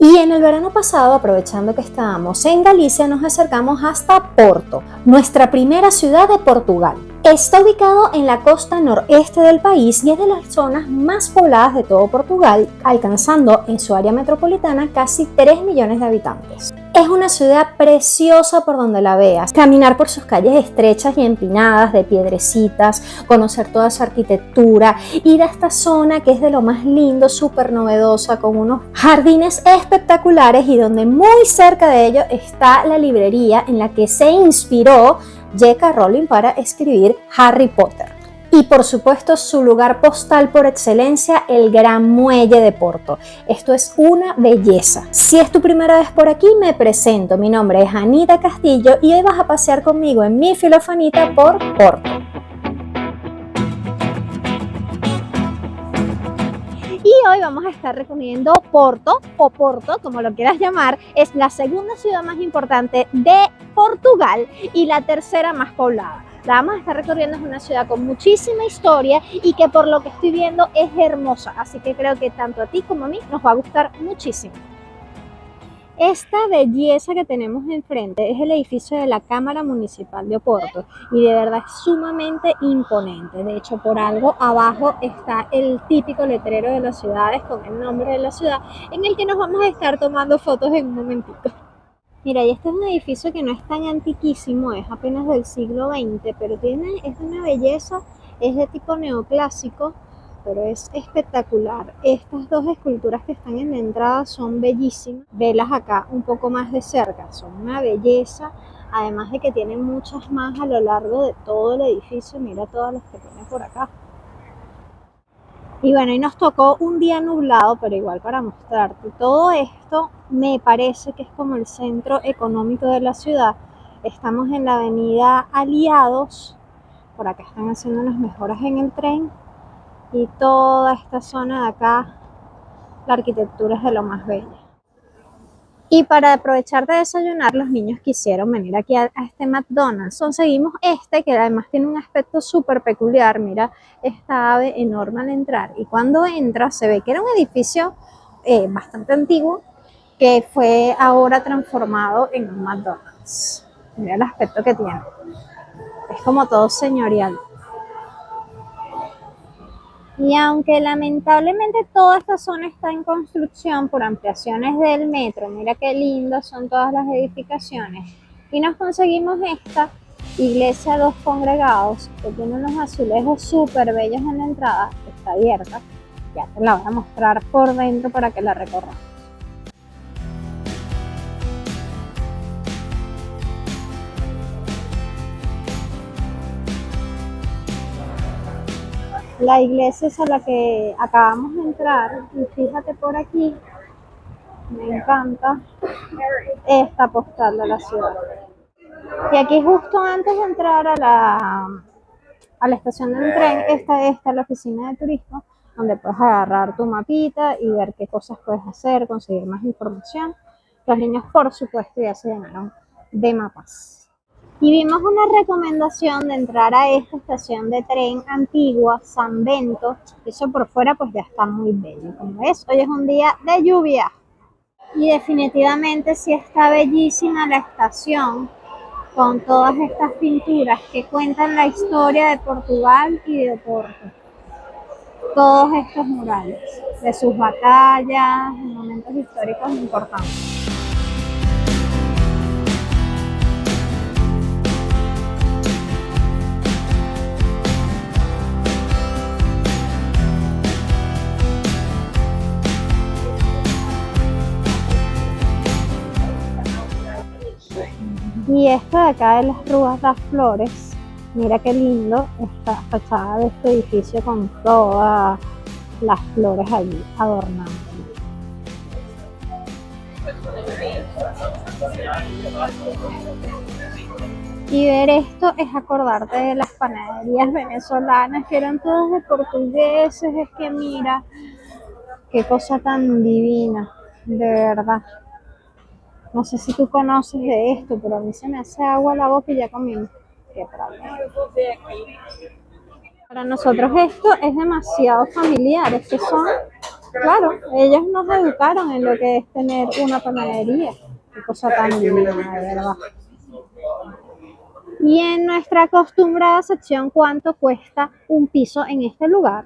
Y en el verano pasado, aprovechando que estábamos en Galicia, nos acercamos hasta Porto, nuestra primera ciudad de Portugal. Está ubicado en la costa noreste del país y es de las zonas más pobladas de todo Portugal, alcanzando en su área metropolitana casi 3 millones de habitantes. Es una ciudad preciosa por donde la veas. Caminar por sus calles estrechas y empinadas de piedrecitas, conocer toda su arquitectura, ir a esta zona que es de lo más lindo, súper novedosa, con unos jardines espectaculares y donde muy cerca de ello está la librería en la que se inspiró J.K. Rowling para escribir Harry Potter. Y por supuesto su lugar postal por excelencia, el Gran Muelle de Porto. Esto es una belleza. Si es tu primera vez por aquí, me presento. Mi nombre es Anita Castillo y hoy vas a pasear conmigo en mi filofanita por Porto. Y hoy vamos a estar recorriendo Porto, o Porto, como lo quieras llamar. Es la segunda ciudad más importante de Portugal y la tercera más poblada. La vamos a estar recorriendo, es una ciudad con muchísima historia y que por lo que estoy viendo es hermosa, así que creo que tanto a ti como a mí nos va a gustar muchísimo. Esta belleza que tenemos enfrente es el edificio de la Cámara Municipal de Oporto y de verdad es sumamente imponente. De hecho, por algo abajo está el típico letrero de las ciudades con el nombre de la ciudad, en el que nos vamos a estar tomando fotos en un momentito. Mira, y este es un edificio que no es tan antiquísimo, es apenas del siglo XX, pero es una belleza, es de tipo neoclásico, pero es espectacular. Estas dos esculturas que están en la entrada son bellísimas. Velas acá un poco más de cerca, son una belleza, además de que tienen muchas más a lo largo de todo el edificio. Mira todas las que tiene por acá. Y bueno, y nos tocó un día nublado, pero igual para mostrarte todo esto, me parece que es como el centro económico de la ciudad. Estamos en la avenida Aliados, por acá están haciendo unas mejoras en el tren y toda esta zona de acá, la arquitectura es de lo más bella. Y para aprovechar de desayunar, los niños quisieron venir aquí a este McDonald's. Conseguimos este, que además tiene un aspecto súper peculiar. Mira esta ave enorme al entrar. Y cuando entra se ve que era un edificio bastante antiguo, que fue ahora transformado en un McDonald's. Mira el aspecto que tiene. Es como todo señorial. Y aunque lamentablemente toda esta zona está en construcción por ampliaciones del metro, mira qué lindas son todas las edificaciones. Y nos conseguimos esta iglesia Dos Congregados, que tiene unos azulejos súper bellos en la entrada, está abierta. Ya te la voy a mostrar por dentro para que la recorramos. La iglesia es a la que acabamos de entrar y fíjate por aquí, me encanta esta postal de la ciudad. Y aquí justo antes de entrar a la estación del tren, esta es la oficina de turismo, donde puedes agarrar tu mapita y ver qué cosas puedes hacer, conseguir más información. Los niños, por supuesto, ya se llenaron de mapas. Y vimos una recomendación de entrar a esta estación de tren antigua, San Bento. Eso por fuera pues ya está muy bello. Como ves, hoy es un día de lluvia. Y definitivamente sí está bellísima la estación, con todas estas pinturas que cuentan la historia de Portugal y de Oporto. Todos estos murales, de sus batallas, momentos históricos importantes. Y esta de acá de las Rúas das Flores, mira qué lindo esta fachada de este edificio con todas las flores allí adornando. Y ver esto es acordarte de las panaderías venezolanas que eran todas de portugueses. Es que mira, qué cosa tan divina, de verdad. No sé si tú conoces de esto, pero a mí se me hace agua la boca y ya comimos. Qué problema. Para nosotros esto es demasiado familiar, es que son Claro, ellos nos educaron en lo que es tener una panadería. Qué cosa tan divina, de verdad. Y en nuestra acostumbrada sección, ¿cuánto cuesta un piso en este lugar?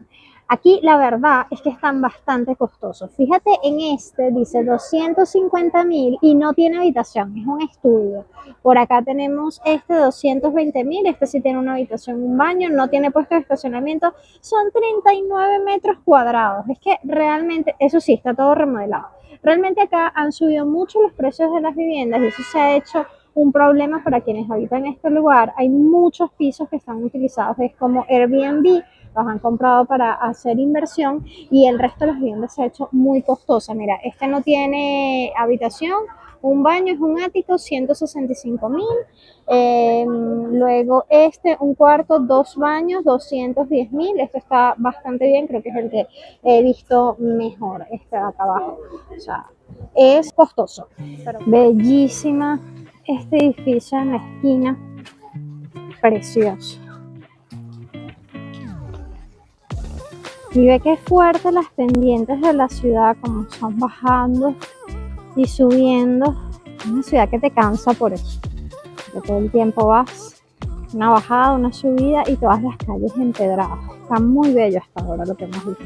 Aquí la verdad es que están bastante costosos. Fíjate, en este dice 250.000 y no tiene habitación, es un estudio. Por acá tenemos este 220.000, este sí tiene una habitación, un baño, no tiene puesto de estacionamiento, son 39 metros cuadrados. Es que realmente, eso sí, está todo remodelado. Realmente acá han subido mucho los precios de las viviendas y eso se ha hecho un problema para quienes habitan este lugar. Hay muchos pisos que están utilizados, es como Airbnb, los han comprado para hacer inversión y el resto de las viviendas se ha hecho muy costosa. Mira, este no tiene habitación, un baño, es un ático, 165.000. Luego este, un cuarto, dos baños, 210.000. Esto está bastante bien, creo que es el que he visto mejor, este de acá abajo. O sea, es costoso, pero bellísima este edificio en la esquina, precioso. Y ve que fuerte las pendientes de la ciudad, como son bajando y subiendo. Es una ciudad que te cansa por eso, porque todo el tiempo vas una bajada, una subida y todas las calles empedradas. Está muy bello hasta ahora lo que hemos visto.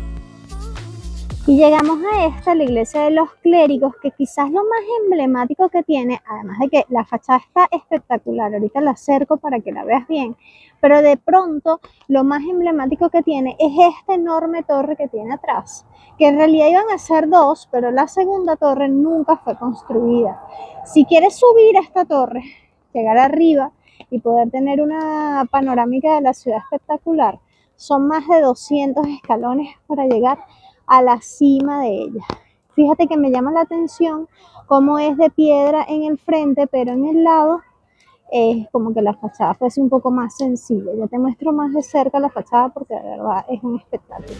Y llegamos a esta, la iglesia de los clérigos, que quizás lo más emblemático que tiene, además de que la fachada está espectacular, ahorita la acerco para que la veas bien, pero de pronto lo más emblemático que tiene es esta enorme torre que tiene atrás, que en realidad iban a ser dos, pero la segunda torre nunca fue construida. Si quieres subir a esta torre, llegar arriba y poder tener una panorámica de la ciudad espectacular, son más de 200 escalones para llegar a la cima de ella. Fíjate que me llama la atención cómo es de piedra en el frente, pero en el lado es como que la fachada fuese un poco más sencilla. Ya te muestro más de cerca la fachada porque de verdad es un espectáculo.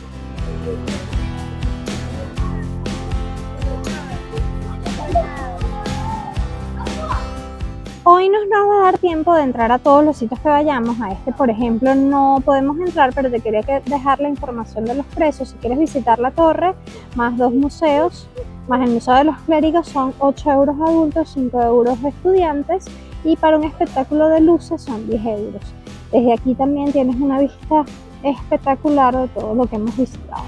Hoy no nos va a dar tiempo de entrar a todos los sitios que vayamos. A este, por ejemplo, no podemos entrar, pero te quería dejar la información de los precios. Si quieres visitar la torre, más dos museos, más el Museo de los Clérigos, son 8 euros adultos, 5 euros estudiantes, y para un espectáculo de luces son 10 euros. Desde aquí también tienes una vista espectacular de todo lo que hemos visitado.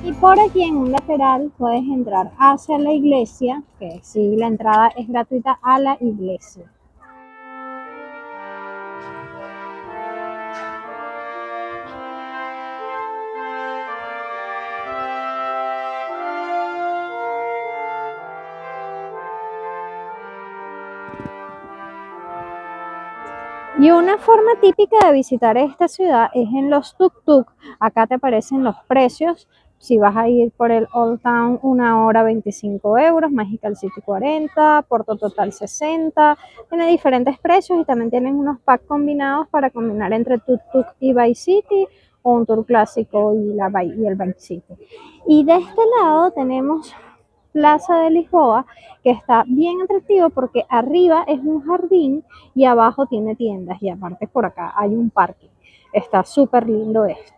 Y por aquí en un lateral puedes entrar hacia la iglesia, que sí, la entrada es gratuita a la iglesia. Y una forma típica de visitar esta ciudad es en los tuk-tuk. Acá te aparecen los precios. Si vas a ir por el Old Town, 1 hora 25 euros, Magical City 40, Porto Total 60. Tiene diferentes precios y también tienen unos packs combinados para combinar entre tuk-tuk y Vice City, o un tour clásico y el Vice City. Y de este lado tenemos Plaza de Lisboa, que está bien atractivo porque arriba es un jardín y abajo tiene tiendas, y aparte por acá hay un parque. Está súper lindo esto.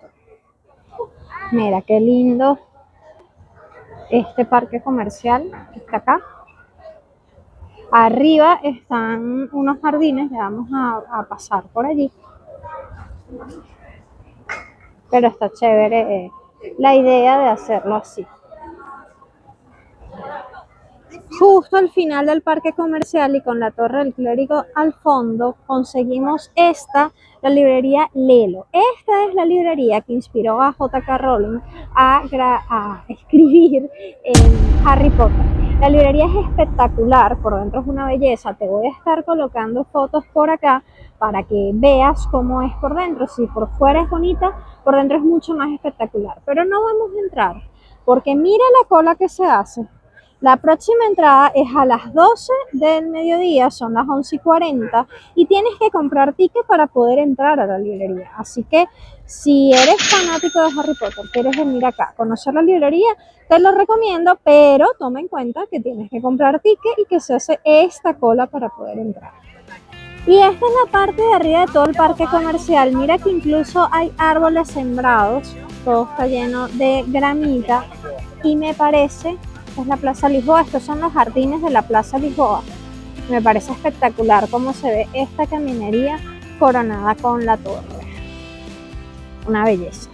Mira qué lindo este parque comercial que está acá. Arriba están unos jardines, ya vamos a pasar por allí. Pero está chévere la idea de hacerlo así. Justo al final del parque comercial y con la Torre del Clérigo al fondo, conseguimos la librería Lelo. Esta es la librería que inspiró a J.K. Rowling a escribir en Harry Potter. La librería es espectacular, por dentro es una belleza. Te voy a estar colocando fotos por acá para que veas cómo es por dentro. Si por fuera es bonita, por dentro es mucho más espectacular. Pero no vamos a entrar, porque mira la cola que se hace. La próxima entrada es a las 12 del mediodía, son las 11:40, y tienes que comprar ticket para poder entrar a la librería. Así que si eres fanático de Harry Potter, quieres venir acá a conocer la librería, te lo recomiendo, pero toma en cuenta que tienes que comprar ticket y que se hace esta cola para poder entrar. Y esta es la parte de arriba de todo el parque comercial. Mira que incluso hay árboles sembrados todo está lleno de gramita y me parece que es la Plaza Lisboa. Estos son los jardines de la Plaza Lisboa. Me parece espectacular cómo se ve esta caminería coronada con la torre. Una belleza.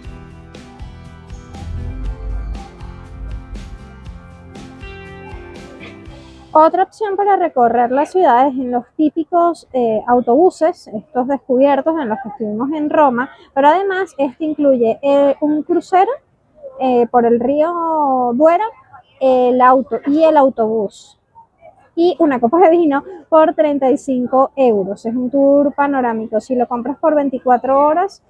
Otra opción para recorrer la ciudad es en los típicos autobuses, estos descubiertos en los que estuvimos en Roma, pero además este incluye un crucero por el río Duero, el auto y el autobús. Y una copa de vino por 35 euros. Es un tour panorámico. Si lo compras por 24 horas,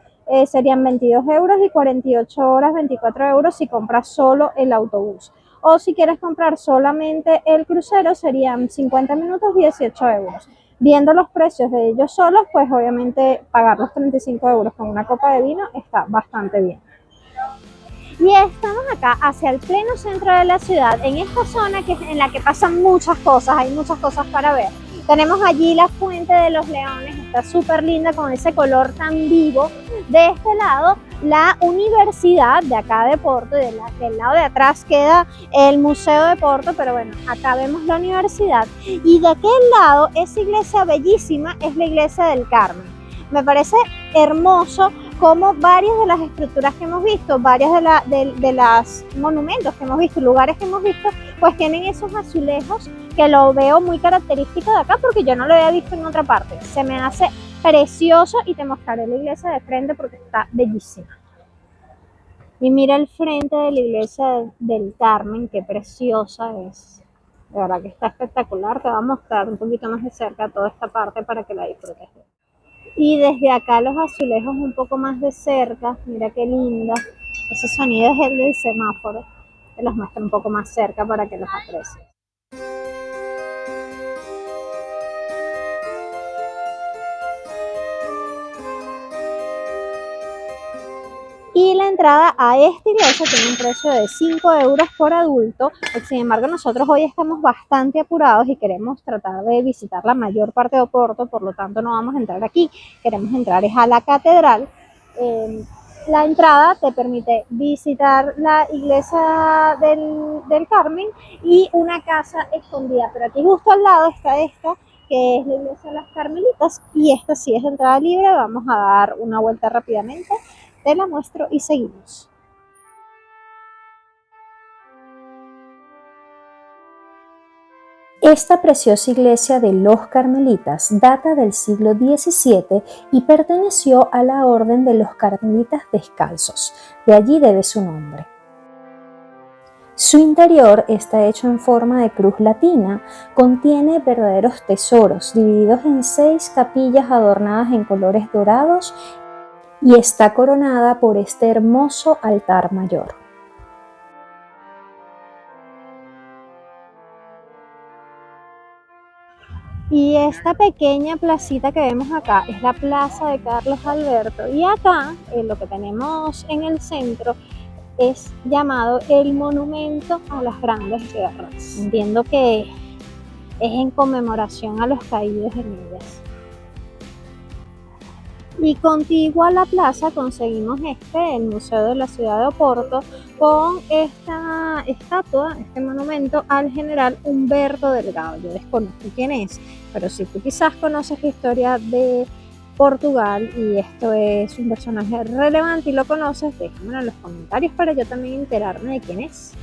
serían 22 euros y 48 horas, 24 euros si compras solo el autobús. O si quieres comprar solamente el crucero, serían 50 minutos, 18 euros. Viendo los precios de ellos solos, pues obviamente pagar los 35 euros con una copa de vino está bastante bien. Y estamos acá hacia el pleno centro de la ciudad, en esta zona en la que pasan muchas cosas, hay muchas cosas para ver. Tenemos allí la Fuente de los Leones, está súper linda con ese color tan vivo. De este lado, la Universidad de acá de Porto, y del lado de atrás queda el Museo de Porto, pero bueno, acá vemos la universidad. Y de aquel lado, esa iglesia bellísima es la Iglesia del Carmen. Me parece hermoso como varias de las estructuras que hemos visto, varias de los monumentos que hemos visto, lugares que hemos visto, pues tienen esos azulejos que lo veo muy característico de acá porque yo no lo había visto en otra parte. Se me hace precioso y te mostraré la iglesia de frente porque está bellísima. Y mira el frente de la iglesia del Carmen, qué preciosa es. De verdad que está espectacular. Te voy a mostrar un poquito más de cerca toda esta parte para que la disfrutes. Y desde acá los azulejos un poco más de cerca, mira qué linda. Ese sonido es el del semáforo. Te los muestro un poco más cerca para que los aprecies. Y la entrada a esta iglesia tiene un precio de 5 euros por adulto. Sin embargo, nosotros hoy estamos bastante apurados y queremos tratar de visitar la mayor parte de Oporto, por lo tanto no vamos a entrar aquí. Queremos entrar a la catedral. La entrada te permite visitar la iglesia del Carmen y una casa escondida. Pero aquí justo al lado está esta, que es la iglesia de las Carmelitas, y esta sí es de entrada libre. Vamos a dar una vuelta rápidamente. Te la muestro y seguimos. Esta preciosa iglesia de los Carmelitas data del siglo XVII y perteneció a la Orden de los Carmelitas Descalzos, de allí debe su nombre. Su interior está hecho en forma de cruz latina, contiene verdaderos tesoros divididos en 6 capillas adornadas en colores dorados y está coronada por este hermoso altar mayor. Y esta pequeña placita que vemos acá es la Plaza de Carlos Alberto. Y acá, lo que tenemos en el centro es llamado el Monumento a las Grandes Guerras. Entiendo que es en conmemoración a los caídos en ellas. Y contiguo a la plaza conseguimos el Museo de la Ciudad de Oporto, con esta estatua, este monumento al general Humberto Delgado. Yo desconozco quién es, pero si tú quizás conoces la historia de Portugal y esto es un personaje relevante y lo conoces, déjamelo en los comentarios para yo también enterarme de quién es.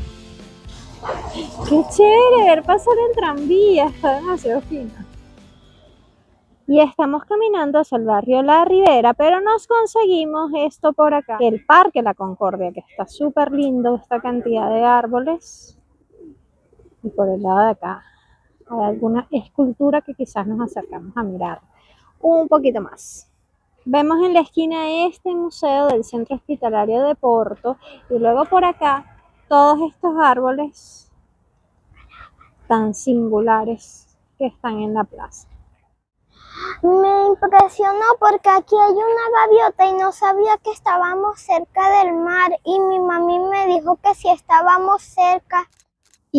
¡Qué chévere ver pasar el tranvía! Está demasiado fino. Y estamos caminando hacia el barrio La Ribera, pero nos conseguimos esto por acá, el Parque La Concordia, que está súper lindo, esta cantidad de árboles. Y por el lado de acá hay alguna escultura que quizás nos acercamos a mirar un poquito más. Vemos en la esquina este museo del Centro Hospitalario de Porto y luego por acá todos estos árboles tan singulares que están en la plaza. Me impresionó porque aquí hay una gaviota y no sabía que estábamos cerca del mar y mi mami me dijo que sí estábamos cerca.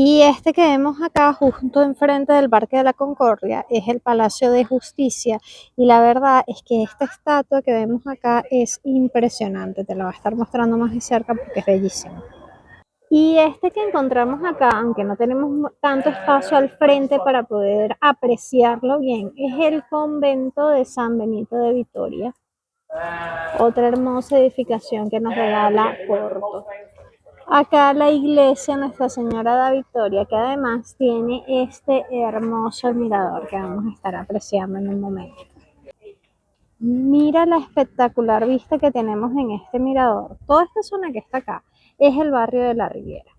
Y este que vemos acá, justo enfrente del Parque de la Concordia, es el Palacio de Justicia. Y la verdad es que esta estatua que vemos acá es impresionante. Te la voy a estar mostrando más de cerca porque es bellísimo. Y este que encontramos acá, aunque no tenemos tanto espacio al frente para poder apreciarlo bien, es el convento de San Benito de Vitoria. Otra hermosa edificación que nos regala Porto. Acá la iglesia Nuestra Señora de Victoria, que además tiene este hermoso mirador que vamos a estar apreciando en un momento. Mira la espectacular vista que tenemos en este mirador. Toda esta zona que está acá es el barrio de la Riviera.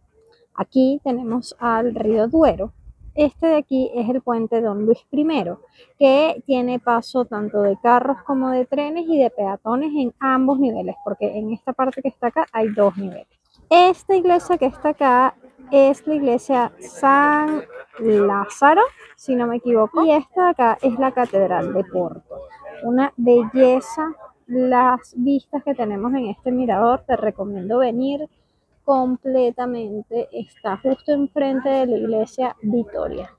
Aquí tenemos al río Duero. Este de aquí es el puente Don Luis I, que tiene paso tanto de carros como de trenes y de peatones en ambos niveles, porque en esta parte que está acá hay dos niveles. Esta iglesia que está acá es la iglesia San Lázaro, si no me equivoco, y esta de acá es la Catedral de Porto. Una belleza las vistas que tenemos en este mirador, te recomiendo venir completamente, está justo enfrente de la iglesia Vitoria.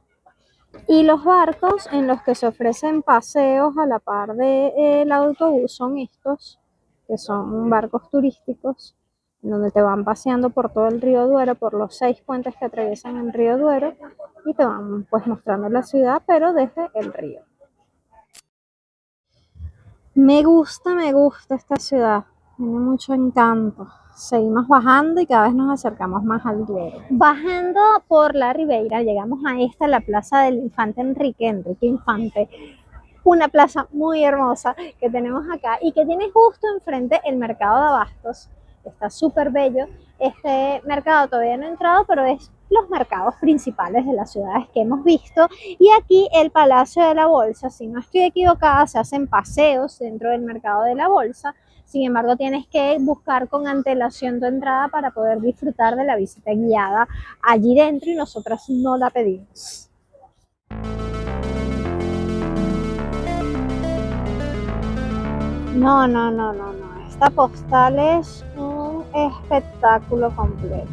Y los barcos en los que se ofrecen paseos a la par del autobús son estos, que son barcos turísticos, donde te van paseando por todo el río Duero, por los 6 puentes que atraviesan el río Duero, y te van pues mostrando la ciudad, pero desde el río. Me gusta esta ciudad, tiene mucho encanto. Seguimos bajando y cada vez nos acercamos más al Duero. Bajando por la Ribeira, llegamos a esta, la plaza del Infante Enrique Infante. Una plaza muy hermosa que tenemos acá y que tiene justo enfrente el mercado de abastos. Está súper bello. Este mercado todavía no ha entrado, pero es los mercados principales de las ciudades que hemos visto. Y aquí el Palacio de la Bolsa, si no estoy equivocada, se hacen paseos dentro del mercado de la Bolsa. Sin embargo, tienes que buscar con antelación tu entrada para poder disfrutar de la visita guiada allí dentro y nosotras no la pedimos. No. Esta postal es un espectáculo completo.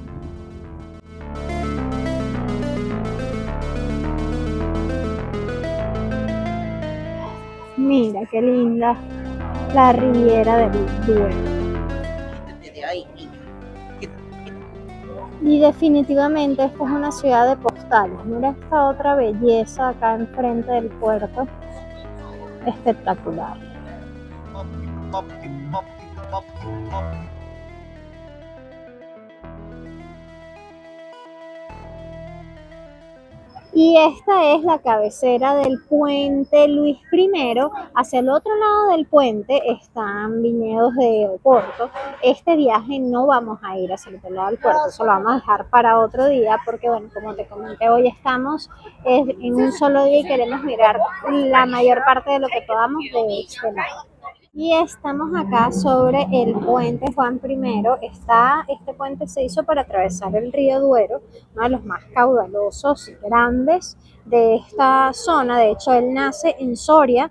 Mira qué linda la Riviera del Duero. Y definitivamente esta es una ciudad de postales. Mira esta otra belleza acá enfrente del puerto. Espectacular. Y esta es la cabecera del puente Luis I. Hacia el otro lado del puente están viñedos de Oporto. Este viaje no vamos a ir hacia el otro lado del puerto, eso lo vamos a dejar para otro día porque, bueno, como te comenté, hoy estamos en un solo día y queremos mirar la mayor parte de lo que podamos de este lado. Y estamos acá sobre el puente Juan I. Este puente se hizo para atravesar el río Duero, uno de los más caudalosos y grandes de esta zona. De hecho, él nace en Soria,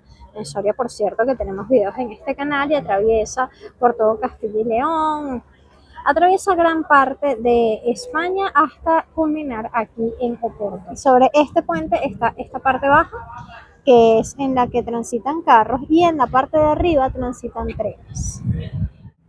por cierto, que tenemos videos en este canal, y atraviesa por todo Castilla y León, atraviesa gran parte de España hasta culminar aquí en Oporto. Sobre este puente está esta parte baja, que es en la que transitan carros, y en la parte de arriba transitan trenes.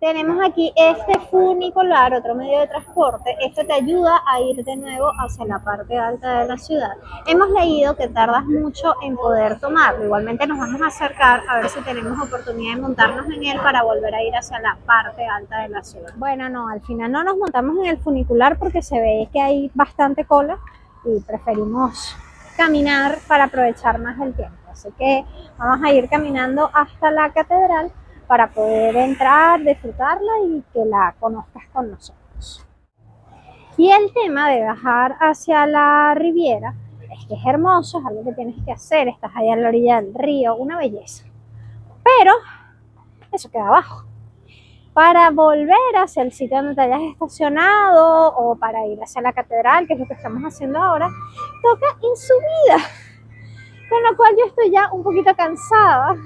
Tenemos aquí este funicular, otro medio de transporte. Este te ayuda a ir de nuevo hacia la parte alta de la ciudad. Hemos leído que tardas mucho en poder tomarlo. Igualmente nos vamos a acercar a ver si tenemos oportunidad de montarnos en él para volver a ir hacia la parte alta de la ciudad. Bueno, no, al final no nos montamos en el funicular porque se ve que hay bastante cola y preferimos caminar para aprovechar más el tiempo. Así que vamos a ir caminando hasta la catedral para poder entrar, disfrutarla y que la conozcas con nosotros. Y el tema de bajar hacia la Riviera es que es hermoso, es algo que tienes que hacer, estás allá en la orilla del río, una belleza. Pero eso queda abajo. Para volver hacia el sitio donde te hayas estacionado o para ir hacia la catedral, que es lo que estamos haciendo ahora, toca en subida. Con lo cual yo estoy ya un poquito cansada.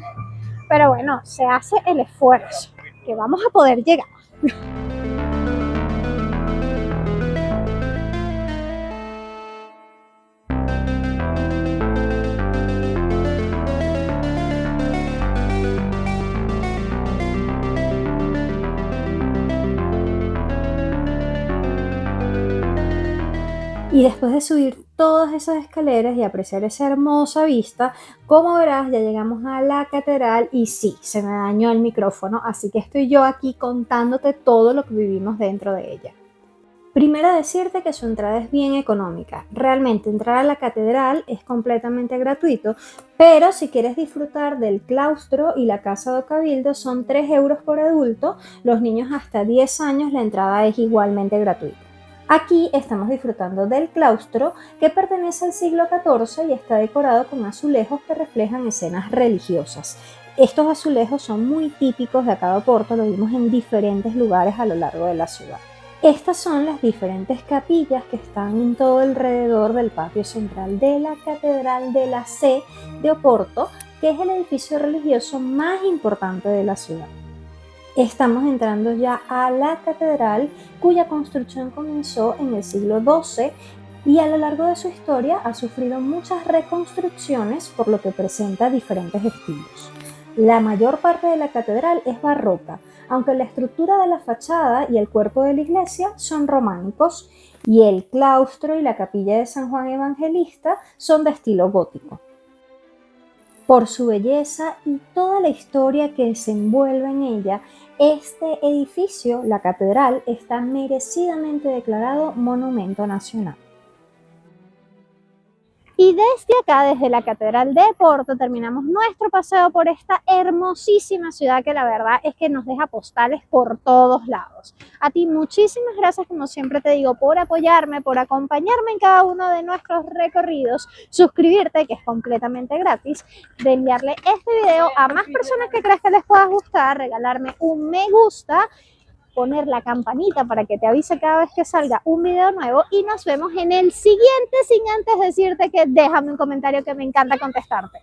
Pero bueno, se hace el esfuerzo, que vamos a poder llegar. Y después de subir todas esas escaleras y apreciar esa hermosa vista, como verás, ya llegamos a la catedral y sí, se me dañó el micrófono, así que estoy yo aquí contándote todo lo que vivimos dentro de ella. Primero decirte que su entrada es bien económica. Realmente entrar a la catedral es completamente gratuito, pero si quieres disfrutar del claustro y la casa do Cabildo son 3 euros por adulto, los niños hasta 10 años la entrada es igualmente gratuita. Aquí estamos disfrutando del claustro que pertenece al siglo XIV y está decorado con azulejos que reflejan escenas religiosas. Estos azulejos son muy típicos de acá de Oporto, lo vimos en diferentes lugares a lo largo de la ciudad. Estas son las diferentes capillas que están en todo alrededor del patio central de la Catedral de la Sé de Oporto, que es el edificio religioso más importante de la ciudad. Estamos entrando ya a la catedral, cuya construcción comenzó en el siglo XII y a lo largo de su historia ha sufrido muchas reconstrucciones, por lo que presenta diferentes estilos. La mayor parte de la catedral es barroca, aunque la estructura de la fachada y el cuerpo de la iglesia son románicos, y el claustro y la capilla de San Juan Evangelista son de estilo gótico. Por su belleza y toda la historia que se envuelve en ella, este edificio, la catedral, está merecidamente declarado Monumento Nacional. Y desde acá, desde la Catedral de Porto, terminamos nuestro paseo por esta hermosísima ciudad que la verdad es que nos deja postales por todos lados. A ti muchísimas gracias, como siempre te digo, por apoyarme, por acompañarme en cada uno de nuestros recorridos, suscribirte, que es completamente gratis, de enviarle este video a más personas que creas que les pueda gustar, regalarme un me gusta, poner la campanita para que te avise cada vez que salga un video nuevo y nos vemos en el siguiente, sin antes decirte que déjame un comentario que me encanta contestarte.